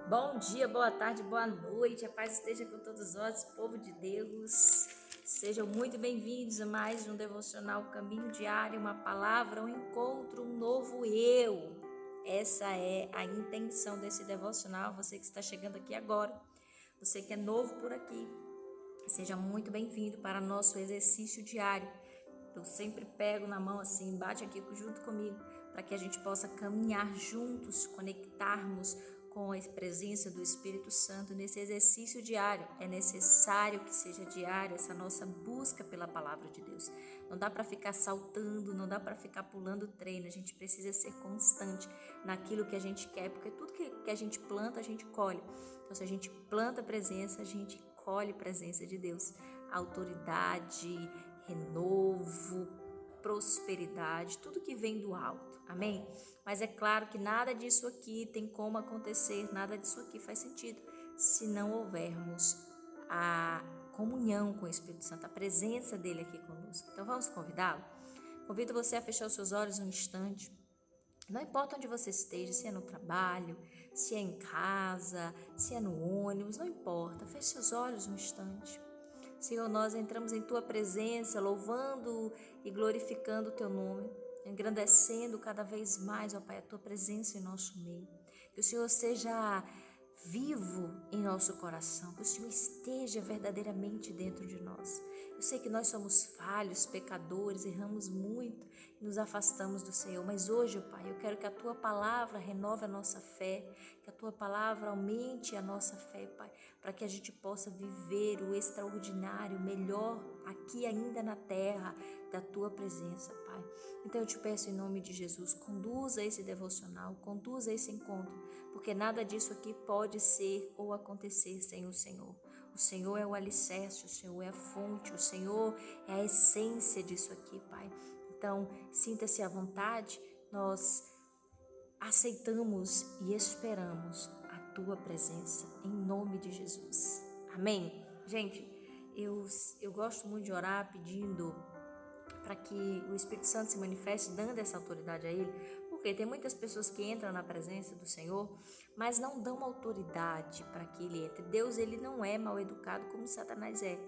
Bom dia, boa tarde, boa noite, a paz esteja com todos nós, povo de Deus. Sejam muito bem-vindos a mais um devocional Caminho Diário, uma palavra, um encontro, um novo eu. Essa é a intenção desse devocional. Você que está chegando aqui agora, você que é novo por aqui, seja muito bem-vindo para nosso exercício diário. Eu sempre pego na mão assim, bate aqui junto comigo, para que a gente possa caminhar juntos, conectarmos com a presença do Espírito Santo nesse exercício diário. É necessário que seja diário essa nossa busca pela palavra de Deus. Não dá para ficar saltando, não dá para ficar pulando treino. A gente precisa ser constante naquilo que a gente quer, porque tudo que a gente planta, a gente colhe. Então, se a gente planta presença, a gente colhe presença de Deus. Autoridade, renovo, prosperidade, tudo que vem do alto, amém? Mas é claro que nada disso aqui tem como acontecer, nada disso aqui faz sentido se não houvermos a comunhão com o Espírito Santo, a presença dele aqui conosco. Então vamos convidá-lo? Convido você a fechar os seus olhos um instante. Não importa onde você esteja, se é no trabalho, se é em casa, se é no ônibus, não importa, feche seus olhos um instante. Senhor, nós entramos em Tua presença, louvando e glorificando o Teu nome, engrandecendo cada vez mais, ó Pai, a Tua presença em nosso meio. Que o Senhor seja vivo em nosso coração, que o Senhor esteja verdadeiramente dentro de nós. Eu sei que nós somos falhos, pecadores, erramos muito e nos afastamos do Senhor, mas hoje, ó Pai, eu quero que a Tua palavra renove a nossa fé, que a Tua palavra aumente a nossa fé, Pai, para que a gente possa viver o extraordinário, o melhor aqui ainda na terra da Tua presença, Pai. Então eu te peço em nome de Jesus, conduza esse devocional, conduza esse encontro, porque nada disso aqui pode ser ou acontecer sem o Senhor. O Senhor é o alicerce, o Senhor é a fonte, o Senhor é a essência disso aqui, Pai. Então, sinta-se à vontade, nós aceitamos e esperamos a Tua presença, em nome de Jesus. Amém? Gente, eu gosto muito de orar pedindo para que o Espírito Santo se manifeste, dando essa autoridade a Ele, porque tem muitas pessoas que entram na presença do Senhor, mas não dão autoridade para que Ele entre. Deus, Ele não é mal educado como Satanás é.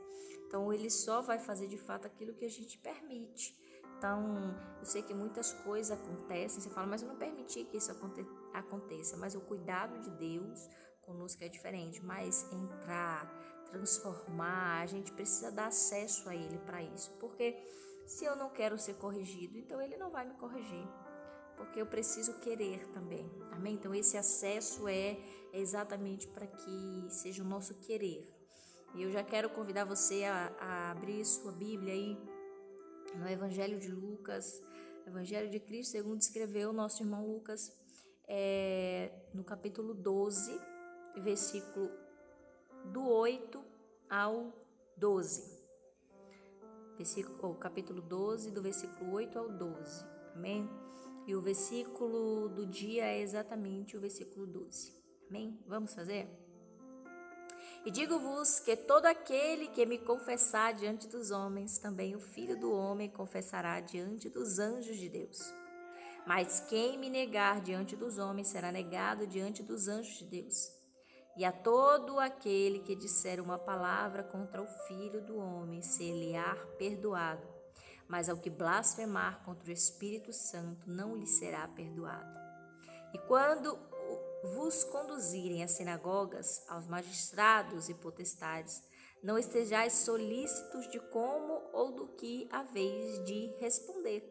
Então, Ele só vai fazer de fato aquilo que a gente permite. Então, eu sei que muitas coisas acontecem, você fala, mas eu não permiti que isso aconteça, mas o cuidado de Deus conosco é diferente, mas entrar, transformar, a gente precisa dar acesso a Ele para isso, porque se eu não quero ser corrigido, então Ele não vai me corrigir, porque eu preciso querer também, amém? Então esse acesso é exatamente para que seja o nosso querer. E eu já quero convidar você a abrir sua Bíblia aí no Evangelho de Lucas, Evangelho de Cristo, segundo escreveu o nosso irmão Lucas, no capítulo 12, versículo do 8 ao 12. Capítulo 12, do versículo 8 ao 12, amém? E o versículo do dia é exatamente o versículo 12, amém? Vamos fazer? E digo-vos que todo aquele que me confessar diante dos homens, também o Filho do Homem confessará diante dos anjos de Deus. Mas quem me negar diante dos homens será negado diante dos anjos de Deus. E a todo aquele que disser uma palavra contra o Filho do Homem, ser-lhe-á perdoado. Mas ao que blasfemar contra o Espírito Santo, não lhe será perdoado. E quando vos conduzirem às sinagogas, aos magistrados e potestades, não estejais solícitos de como ou do que haveis de responder,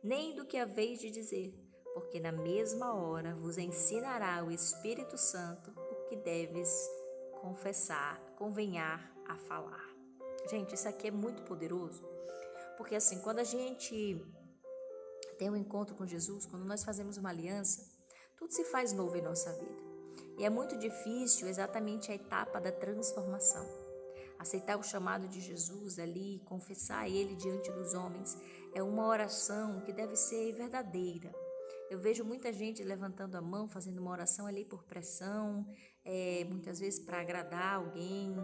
nem do que haveis de dizer, porque na mesma hora vos ensinará o Espírito Santo o que deves confessar, convenhar a falar. Gente, isso aqui é muito poderoso, porque assim, quando a gente tem um encontro com Jesus, quando nós fazemos uma aliança, tudo se faz novo em nossa vida. E é muito difícil exatamente a etapa da transformação. Aceitar o chamado de Jesus ali, confessar Ele diante dos homens, é uma oração que deve ser verdadeira. Eu vejo muita gente levantando a mão, fazendo uma oração ali por pressão, muitas vezes para agradar alguém,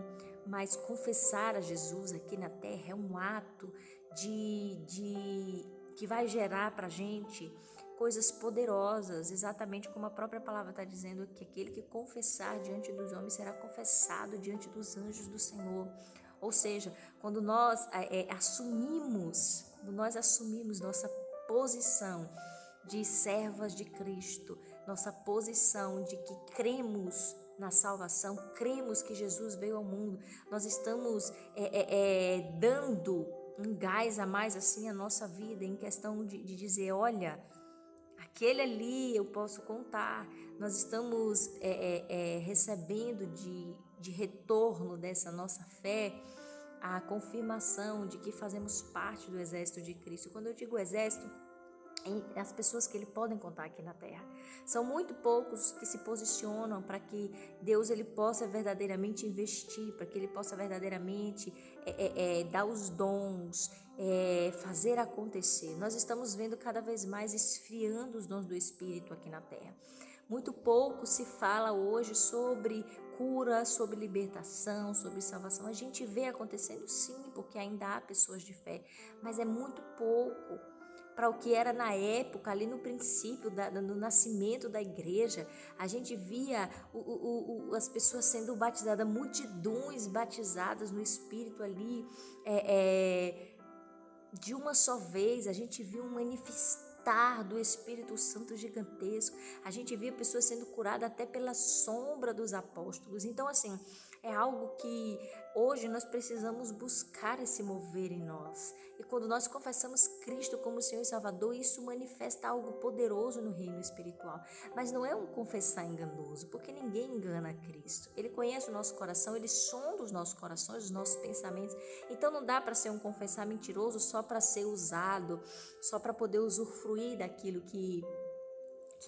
mas confessar a Jesus aqui na terra é um ato que vai gerar para a gente coisas poderosas, exatamente como a própria palavra está dizendo, que aquele que confessar diante dos homens será confessado diante dos anjos do Senhor. Ou seja, quando nós assumimos nossa posição de servas de Cristo, nossa posição de que cremos na salvação, cremos que Jesus veio ao mundo, nós estamos dando um gás a mais assim a nossa vida em questão de dizer, olha, aquele ali eu posso contar. Nós estamos recebendo de retorno dessa nossa fé a confirmação de que fazemos parte do exército de Cristo. Quando eu digo exército, as pessoas que ele podem contar aqui na terra. São muito poucos que se posicionam para que Deus ele possa verdadeiramente investir, para que ele possa verdadeiramente dar os dons, fazer acontecer. Nós estamos vendo cada vez mais esfriando os dons do Espírito aqui na terra. Muito pouco se fala hoje sobre cura, sobre libertação, sobre salvação. A gente vê acontecendo sim, porque ainda há pessoas de fé, mas é muito pouco para o que era na época, ali no princípio do nascimento da igreja. A gente via as pessoas sendo batizadas, multidões batizadas no Espírito ali, de uma só vez. A gente viu um manifestar do Espírito Santo gigantesco. A gente via pessoas sendo curadas até pela sombra dos apóstolos. Então, assim, é algo que hoje nós precisamos buscar esse mover em nós. E quando nós confessamos Cristo como Senhor e Salvador, isso manifesta algo poderoso no reino espiritual. Mas não é um confessar enganoso, porque ninguém engana Cristo. Ele conhece o nosso coração, ele sonda os nossos corações, os nossos pensamentos. Então não dá para ser um confessar mentiroso só para ser usado, só para poder usufruir daquilo que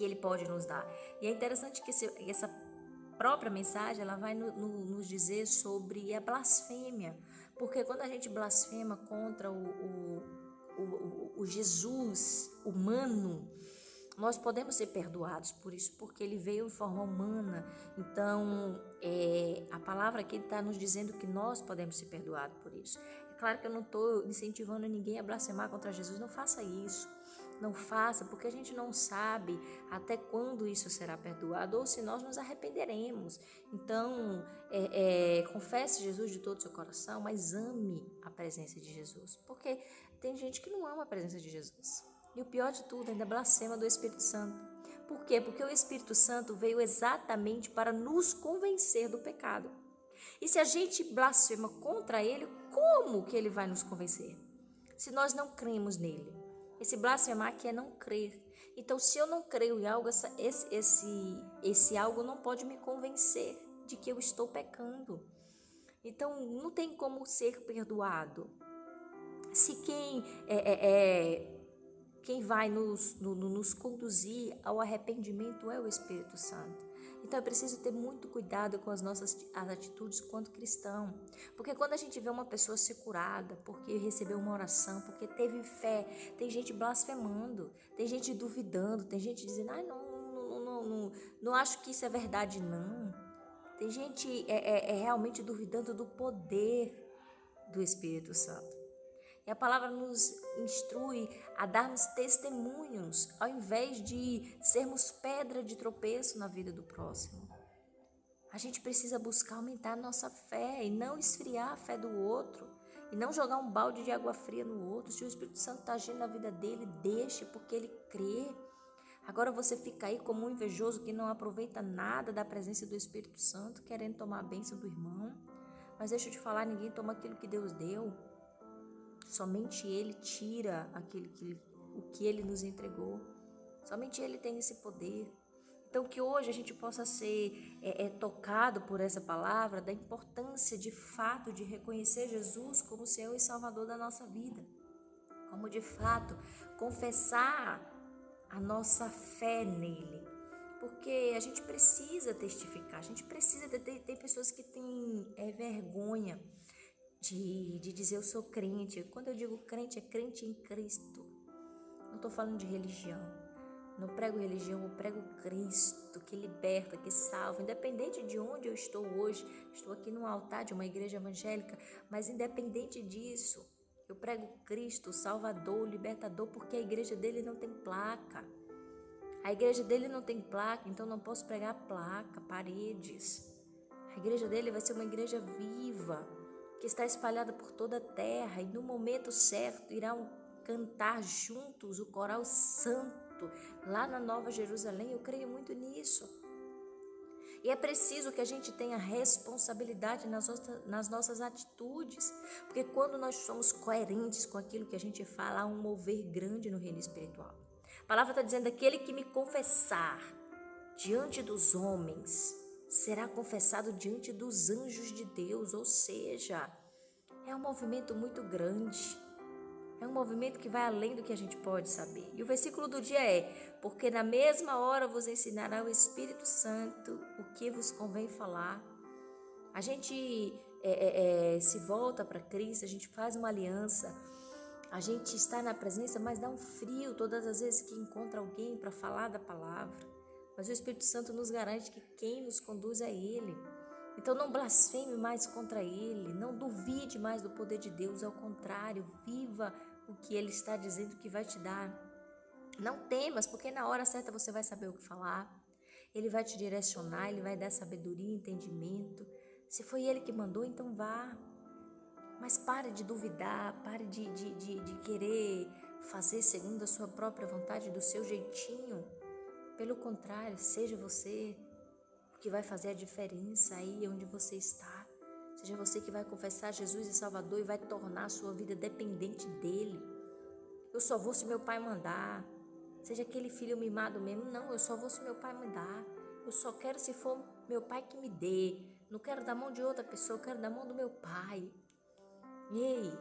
ele pode nos dar. E é interessante que essa própria mensagem ela vai nos dizer sobre a blasfêmia, porque quando a gente blasfema contra o Jesus humano, nós podemos ser perdoados por isso, porque ele veio em forma humana. Então, a palavra aqui está nos dizendo que nós podemos ser perdoados por isso. É claro que eu não estou incentivando ninguém a blasfemar contra Jesus, não faça isso. Não faça, porque a gente não sabe até quando isso será perdoado ou se nós nos arrependeremos. Então, confesse Jesus de todo o seu coração, mas ame a presença de Jesus, porque tem gente que não ama a presença de Jesus. E o pior de tudo, ainda blasfema do Espírito Santo. Por quê? Porque o Espírito Santo veio exatamente para nos convencer do pecado. E se a gente blasfema contra ele, como que ele vai nos convencer? Se nós não cremos nele. Esse blasfemar aqui é não crer. Então, se eu não creio em algo, esse algo não pode me convencer de que eu estou pecando. Então, não tem como ser perdoado. Se quem vai nos conduzir ao arrependimento é o Espírito Santo. Então é preciso ter muito cuidado com as nossas atitudes quanto cristão. Porque quando a gente vê uma pessoa ser curada, porque recebeu uma oração, porque teve fé, tem gente blasfemando, tem gente duvidando, tem gente dizendo, não acho que isso é verdade, não. Tem gente realmente duvidando do poder do Espírito Santo. E a palavra nos instrui a darmos testemunhos, ao invés de sermos pedra de tropeço na vida do próximo. A gente precisa buscar aumentar a nossa fé e não esfriar a fé do outro. E não jogar um balde de água fria no outro. Se o Espírito Santo está agindo na vida dele, deixe, porque ele crê. Agora você fica aí como um invejoso que não aproveita nada da presença do Espírito Santo, querendo tomar a bênção do irmão. Mas deixa eu te falar, ninguém toma aquilo que Deus deu. Somente Ele tira o que Ele nos entregou. Somente Ele tem esse poder. Então que hoje a gente possa ser tocado por essa palavra, da importância de fato de reconhecer Jesus como Senhor e Salvador da nossa vida. Como de fato confessar a nossa fé nele. Porque a gente precisa testificar, a gente precisa ter pessoas que têm vergonha de dizer eu sou crente. Quando eu digo crente, é crente em Cristo. Não estou falando de religião. Não prego religião, eu prego Cristo, que liberta, que salva. Independente de onde eu estou hoje, estou aqui num altar de uma igreja evangélica, mas independente disso, eu prego Cristo, Salvador, Libertador, porque a igreja dele não tem placa. A igreja dele não tem placa, então não posso pregar placa, paredes. A igreja dele vai ser uma igreja viva, que está espalhada por toda a terra e no momento certo irão cantar juntos o coral santo lá na Nova Jerusalém. Eu creio muito nisso. E é preciso que a gente tenha responsabilidade nas nossas atitudes, porque quando nós somos coerentes com aquilo que a gente fala, há um mover grande no reino espiritual. A palavra está dizendo: aquele que me confessar diante dos homens será confessado diante dos anjos de Deus. Ou seja, é um movimento muito grande. É um movimento que vai além do que a gente pode saber. E o versículo do dia é: porque na mesma hora vos ensinará o Espírito Santo o que vos convém falar. A gente se volta para Cristo, a gente faz uma aliança, a gente está na presença, mas dá um frio todas as vezes que encontra alguém para falar da palavra. Mas o Espírito Santo nos garante que quem nos conduz é Ele. Então não blasfeme mais contra Ele, não duvide mais do poder de Deus, ao contrário, viva o que Ele está dizendo que vai te dar. Não temas, porque na hora certa você vai saber o que falar. Ele vai te direcionar, Ele vai dar sabedoria e entendimento. Se foi Ele que mandou, então vá. Mas pare de duvidar, pare de querer fazer segundo a sua própria vontade, do seu jeitinho. Pelo contrário, seja você o que vai fazer a diferença aí onde você está. Seja você que vai confessar Jesus e Salvador e vai tornar a sua vida dependente dEle. Eu só vou se meu pai mandar. Seja aquele filho mimado mesmo. Não, eu só vou se meu pai mandar. Eu só quero se for meu pai que me dê. Não quero da mão de outra pessoa, eu quero da mão do meu pai. Ei,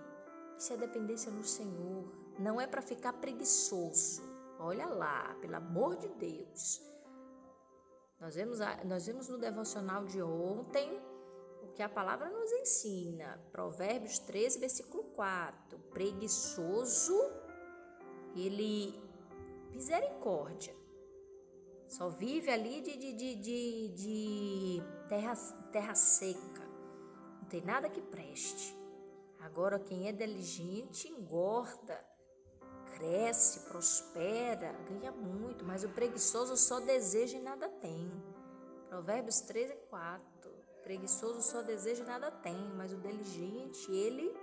isso é dependência no Senhor. Não é para ficar preguiçoso. Olha lá, pelo amor de Deus. Nós vemos no devocional de ontem o que a palavra nos ensina. Provérbios 13, versículo 4. Preguiçoso, ele misericórdia. Só vive ali de terra seca. Não tem nada que preste. Agora quem é diligente engorda, cresce, prospera, ganha muito, mas o preguiçoso só deseja e nada tem. Provérbios 13, 4. Preguiçoso só deseja e nada tem, mas o diligente, ele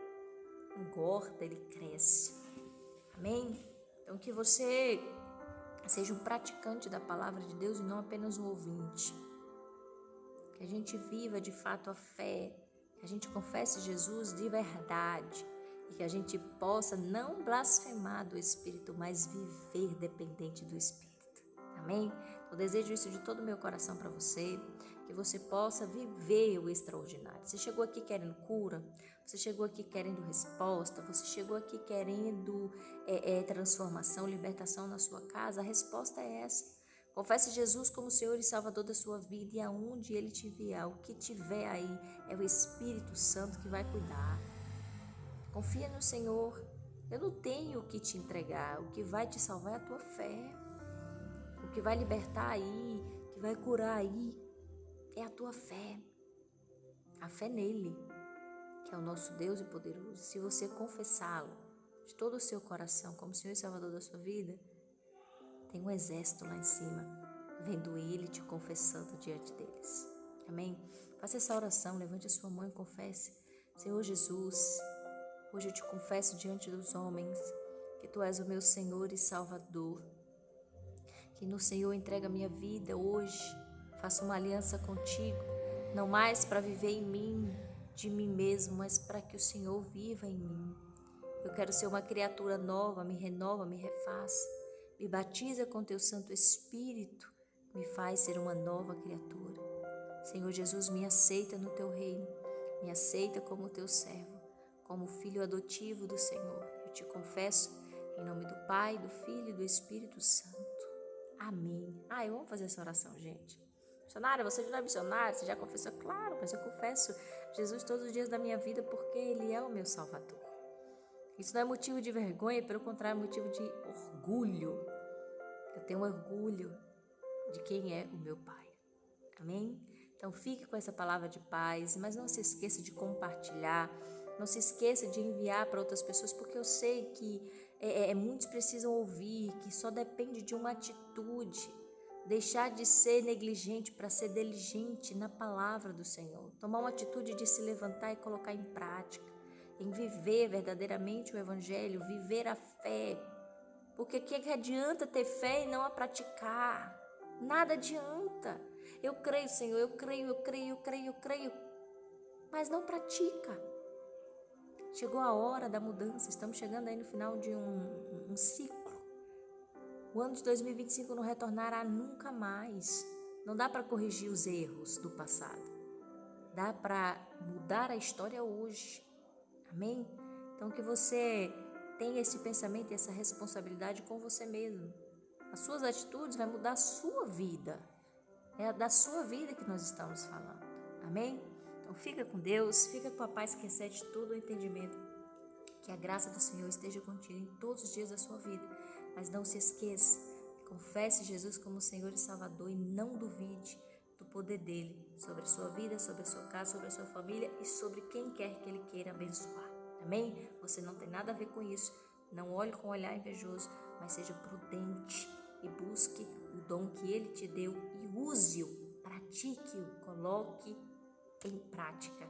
engorda, ele cresce. Amém? Então que você seja um praticante da palavra de Deus e não apenas um ouvinte. Que a gente viva de fato a fé, que a gente confesse Jesus de verdade e que a gente possa não blasfemar do Espírito, mas viver dependente do Espírito. Amém? Eu desejo isso de todo o meu coração para você, que você possa viver o extraordinário. Você chegou aqui querendo cura, você chegou aqui querendo resposta, você chegou aqui querendo transformação, libertação na sua casa, a resposta é essa. Confesse Jesus como Senhor e Salvador da sua vida, e aonde Ele te enviar, o que tiver aí, é o Espírito Santo que vai cuidar. Confia no Senhor. Eu não tenho o que te entregar, o que vai te salvar é a tua fé. O que vai libertar aí, que vai curar aí, é a tua fé. A fé nele, que é o nosso Deus e poderoso. Se você confessá-lo de todo o seu coração como Senhor e Salvador da sua vida, tem um exército lá em cima, vendo ele te confessando diante deles. Amém? Faça essa oração, levante a sua mão e confesse. Senhor Jesus, hoje eu te confesso diante dos homens que Tu és o meu Senhor e Salvador. Que no Senhor entrega a minha vida hoje, faço uma aliança contigo, não mais para viver em mim, de mim mesmo, mas para que o Senhor viva em mim. Eu quero ser uma criatura nova, me renova, me refaça. Me batiza com Teu Santo Espírito, me faz ser uma nova criatura. Senhor Jesus, me aceita no Teu reino, me aceita como Teu servo, como filho adotivo do Senhor. Eu te confesso em nome do Pai, do Filho e do Espírito Santo. Amém. Eu amo fazer essa oração, gente. Missionária, você já é missionária? Você já confessou? Claro, mas eu confesso Jesus todos os dias da minha vida porque Ele é o meu Salvador. Isso não é motivo de vergonha, pelo contrário, é motivo de orgulho. Eu tenho orgulho de quem é o meu Pai. Amém? Então fique com essa palavra de paz, mas não se esqueça de compartilhar, não se esqueça de enviar para outras pessoas, porque eu sei que Muitos precisam ouvir que só depende de uma atitude. Deixar de ser negligente para ser diligente na palavra do Senhor. Tomar uma atitude de se levantar e colocar em prática. Em viver verdadeiramente o Evangelho, viver a fé. Porque o que adianta ter fé e não a praticar? Nada adianta. Eu creio, Senhor, eu creio. Mas não pratica. Chegou a hora da mudança. Estamos chegando aí no final de um ciclo. O ano de 2025 não retornará nunca mais. Não dá para corrigir os erros do passado. Dá para mudar a história hoje. Amém? Então que você tenha esse pensamento e essa responsabilidade com você mesmo. As suas atitudes vão mudar a sua vida. É da sua vida que nós estamos falando. Amém? Então fica com Deus, fica com a paz que excede todo o entendimento. Que a graça do Senhor esteja contigo em todos os dias da sua vida. Mas não se esqueça, confesse Jesus como Senhor e Salvador e não duvide do poder dele sobre a sua vida, sobre a sua casa, sobre a sua família e sobre quem quer que ele queira abençoar. Amém? Você não tem nada a ver com isso. Não olhe com um olhar invejoso, mas seja prudente e busque o dom que ele te deu e use-o, pratique-o, coloque em prática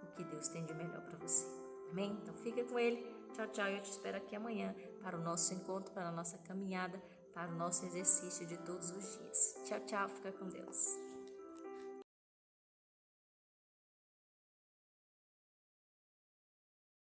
o que Deus tem de melhor para você. Amém? Então fica com ele. Tchau, tchau. Eu te espero aqui amanhã para o nosso encontro, para a nossa caminhada, para o nosso exercício de todos os dias. Tchau, tchau. Fica com Deus.